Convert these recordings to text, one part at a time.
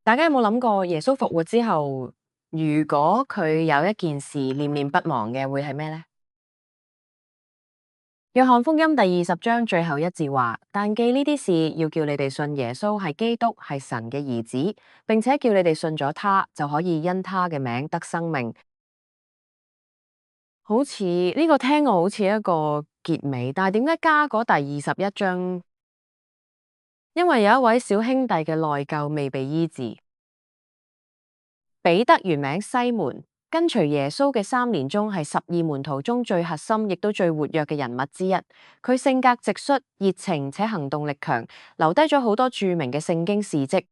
大家有冇諗過耶穌復活之後，如果佢有一件事念念不忘嘅，會係咩呢？約翰福音第20章最後一節話：但記呢啲事，要叫你哋信耶穌係基督，係神嘅兒子，並且叫你哋信咗他，就可以因他嘅名得生命。好似呢個聽落好似一個結尾，但係點解加嗰第21章？因為有一位小兄弟嘅內疚未被醫治。彼得原名西門，跟隨耶穌嘅3年中係12門徒中最核心，亦都最活躍嘅人物之一。佢性格直率、熱情且行動力強，留低咗好多著名嘅聖經事蹟。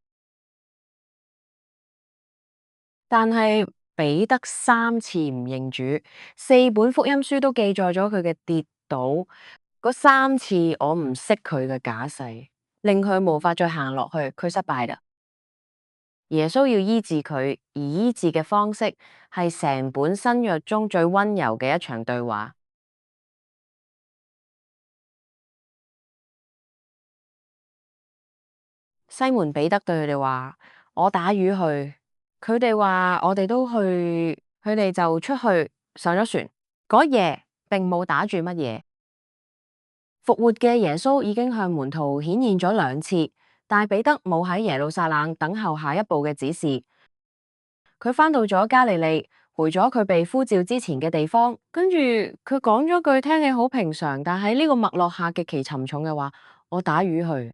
但係彼得3次唔認主，4本福音書都記載咗佢嘅跌倒。嗰3次我唔識佢嘅架勢，令佢無法再行落去，佢失敗啦。耶穌要醫治佢，而醫治嘅方式係成本新約中最溫柔嘅一場對話。西門彼得對佢哋話：我打魚去。佢哋話：我哋都去。佢哋就出去上咗船。嗰夜並冇打住乜嘢。復活嘅耶穌已經向門徒顯現咗2次，但彼得冇喺耶路撒冷等候下一步嘅指示。佢返到咗加利利，回咗佢被呼召之前嘅地方，跟住佢講咗句聽起好平常，但喺呢個脈絡下極其沉重嘅話：我打魚去。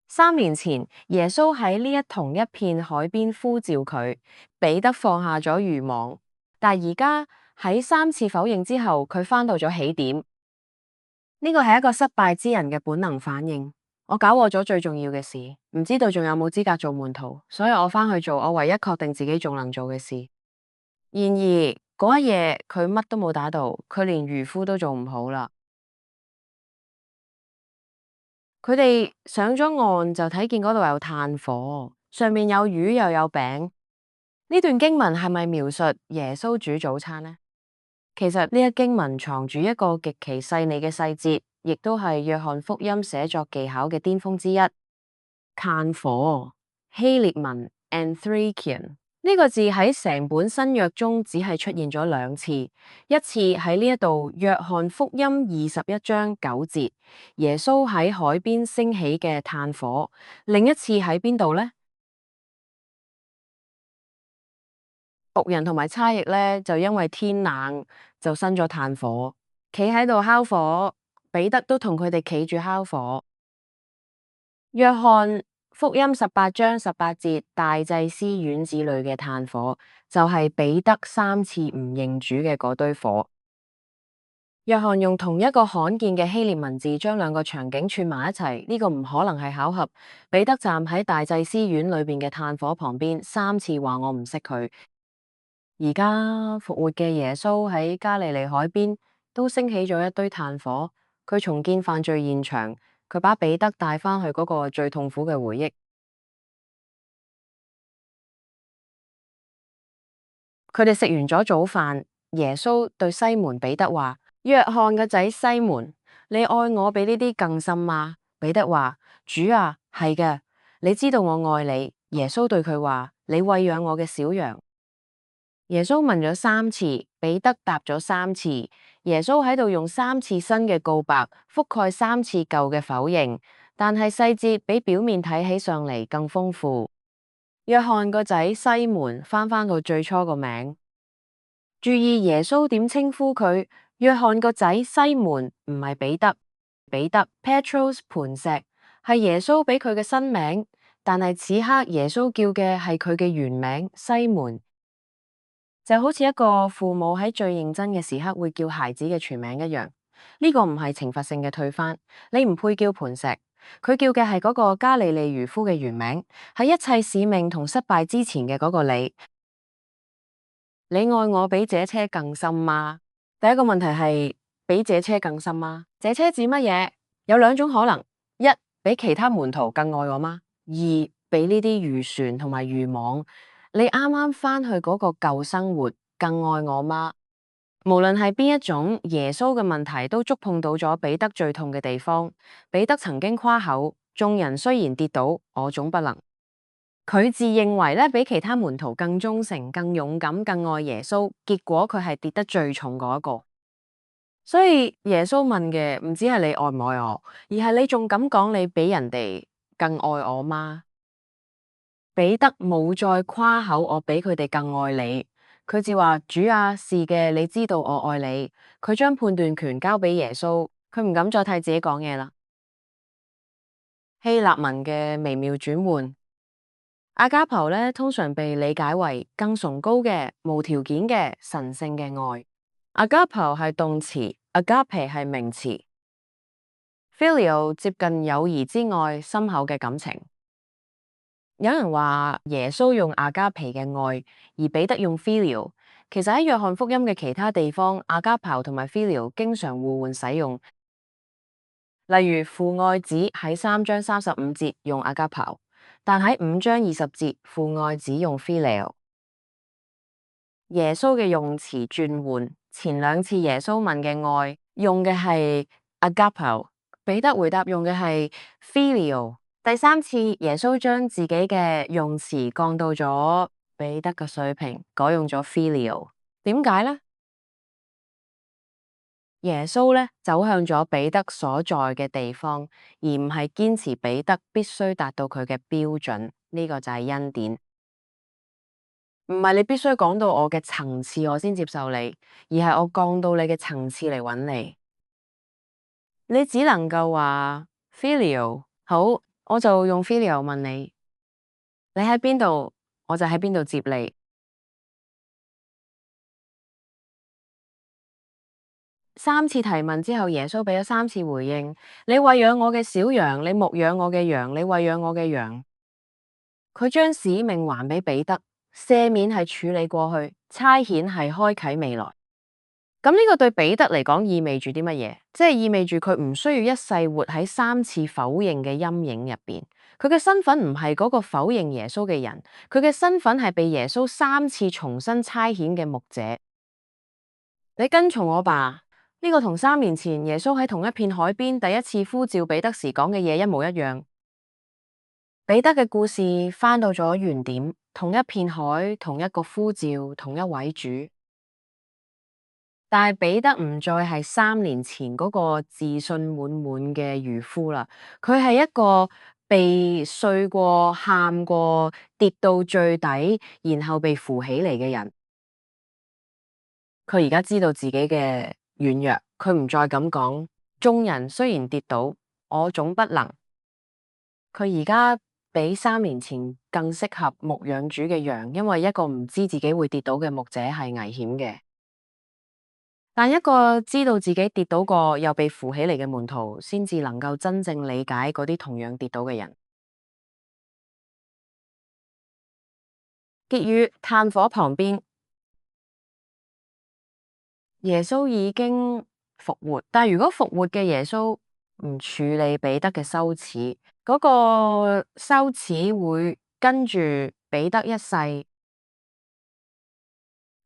3年前，耶穌喺呢同一片海邊呼召佢，彼得放下咗漁網，但而家喺3次否認之後，佢返到咗起點。呢個係一個失敗之人嘅本能反應。我搞錯咗最重要嘅事，唔知道仲有冇資格做門徒，所以我返去做我唯一確定自己仲能做嘅事。然而嗰一夜佢乜都冇打到，佢連漁夫都做唔好啦。佢哋上咗岸就睇見嗰度有炭火，上面有魚又有餅。呢段經文係咪描述耶穌煮早餐呢？其實呢一經文藏住一個極其細膩嘅細節，亦都係約翰福音寫作技巧嘅巔峰之一。炭火，希臘文 anthrakion 呢個字喺成本新約中只係出現咗2次，一次喺呢一度約翰福音21章9節，耶穌喺海邊升起嘅炭火；另一次喺邊度呢？僕人同埋差役呢，就因為天冷就生咗炭火，企喺度烤火，彼得都同佢哋企住烤火。約翰福音18章18節，大祭司院子裏嘅炭火，就係彼得3次唔認主嘅嗰堆火。約翰用同一個罕見嘅希臘文字將2個場景串埋一齊，呢個唔可能係巧合。彼得站喺大祭司院裏邊嘅炭火旁邊，3次話我唔識佢。而家復活嘅耶穌喺加利利海邊都升起咗一堆炭火，佢重建犯罪現場，佢把彼得帶返去嗰個最痛苦嘅回憶。佢哋食完咗早飯，耶穌對西門彼得話：約翰嘅仔西門，你愛我比呢啲更深嗎？彼得話：主啊，係嘅，你知道我愛你。耶穌對佢話：你餵養我嘅小羊。耶穌問咗3次，彼得答咗3次。耶穌喺度用3次新嘅告白，覆蓋3次舊嘅否認，但係細節比表面睇起上嚟更豐富。約翰個仔西門返到最初個名，注意耶穌點稱呼佢。約翰個仔西門唔係彼得，彼得 Petros 磐石係耶穌俾佢嘅新名，但係此刻耶穌叫嘅係佢嘅原名西門。就好似一個父母喺最認真嘅時刻會叫孩子嘅全名一樣，呢個唔係懲罰性嘅退返，你唔配叫磐石，佢叫嘅係嗰個加利利漁夫嘅原名，喺一切使命同失敗之前嘅嗰個你。你愛我比這車更深嗎？第一個問題係比這車更深嗎？這車指乜嘢？有2種可能：一，比其他門徒更愛我嗎？二，比呢啲漁船同埋漁網，你啱啱返去嗰個舊生活更愛我嗎？無論係邊一種，耶穌嘅問題都觸碰到咗彼得最痛嘅地方。彼得曾經誇口：眾人雖然跌倒，我總不能。佢自認為咧比其他門徒更忠誠、更勇敢、更愛耶穌，結果佢係跌得最重嗰一個。所以耶穌問嘅唔止係你愛唔愛我，而係你仲敢講你比人哋更愛我嗎？彼得冇再誇口我比佢哋更愛你，佢只話主啊，是嘅，你知道我愛你。佢將判斷權交俾耶穌，佢唔敢再替自己講嘢啦。希臘文嘅微妙轉換，阿加婆咧通常被理解為更崇高嘅、無條件嘅、神聖嘅愛。阿加婆係動詞，agape係名詞。Filial 接近友誼之外深厚嘅感情。有人話耶穌用阿加皮嘅愛，而彼得用 Filial。其實喺約翰福音嘅其他地方，阿加婆同埋 Filial 經常互換使用。例如父愛子喺3章35節用阿加婆，但喺5章20節父愛子用 Filial。耶穌嘅用詞轉換，前兩次耶穌問嘅愛用嘅係 agapo， 彼得回答用嘅係 filial。第三次耶穌將自己嘅用詞降到咗彼得嘅水平，改用咗 filial。點解呢？耶穌咧走向咗彼得所在嘅地方，而唔係堅持彼得必須達到佢嘅標準。呢個就係恩典。唔係你必須講到我嘅層次，我先接受你，而係我降到你嘅層次嚟揾你。你只能夠話 filial， 好，我就用 filial 問你，你喺邊度，我就喺邊度接你。三次提問之後，耶穌俾咗三次回應。你餵養我嘅小羊，你牧養我嘅羊，你餵養我嘅羊。佢將使命還俾彼得，赦免係處理過去，差遣係開啟未來。咁呢個對彼得嚟講意味住啲乜嘢？即係意味住佢唔需要一世活喺三次否認嘅陰影入邊。佢嘅身份唔係嗰個否認耶穌嘅人，佢嘅身份係被耶穌三次重新差遣嘅牧者。你跟從我吧，呢個同3年前耶穌喺同一片海邊第一次呼召彼得時講嘅嘢一模一樣。彼得嘅故事翻到咗原點，同一片海，同一個呼召，同一位主。但係彼得唔再係3年前嗰個自信滿滿嘅漁夫啦，佢係一個被碎過、喊過、跌到最底，然後被扶起嚟嘅人。佢而家知道自己嘅軟弱，佢唔再咁講。眾人雖然跌倒，我總不能。佢而家比3年前更適合牧養主嘅羊，因為一個唔知自己會跌倒嘅牧者係危險嘅。但一個知道自己跌倒過又被扶起嚟嘅門徒，先至能夠真正理解嗰啲同樣跌倒嘅人。結語：炭火旁邊，耶穌已經復活，但如果復活嘅耶穌唔處理彼得嘅羞恥，嗰個羞恥會跟住彼得一世。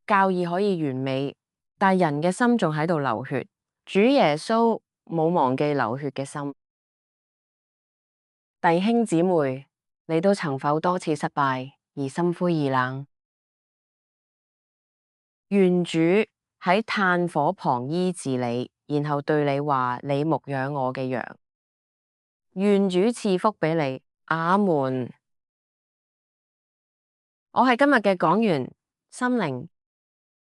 教義可以完美，但人嘅心仲喺度流血。主耶穌冇忘記流血嘅心。弟兄姊妹，你都曾否多次失敗而心灰意冷？願主喺炭火旁醫治你，然後對你話：你牧養我嘅羊。願主賜福俾你。阿門。我係今日嘅講員，心靈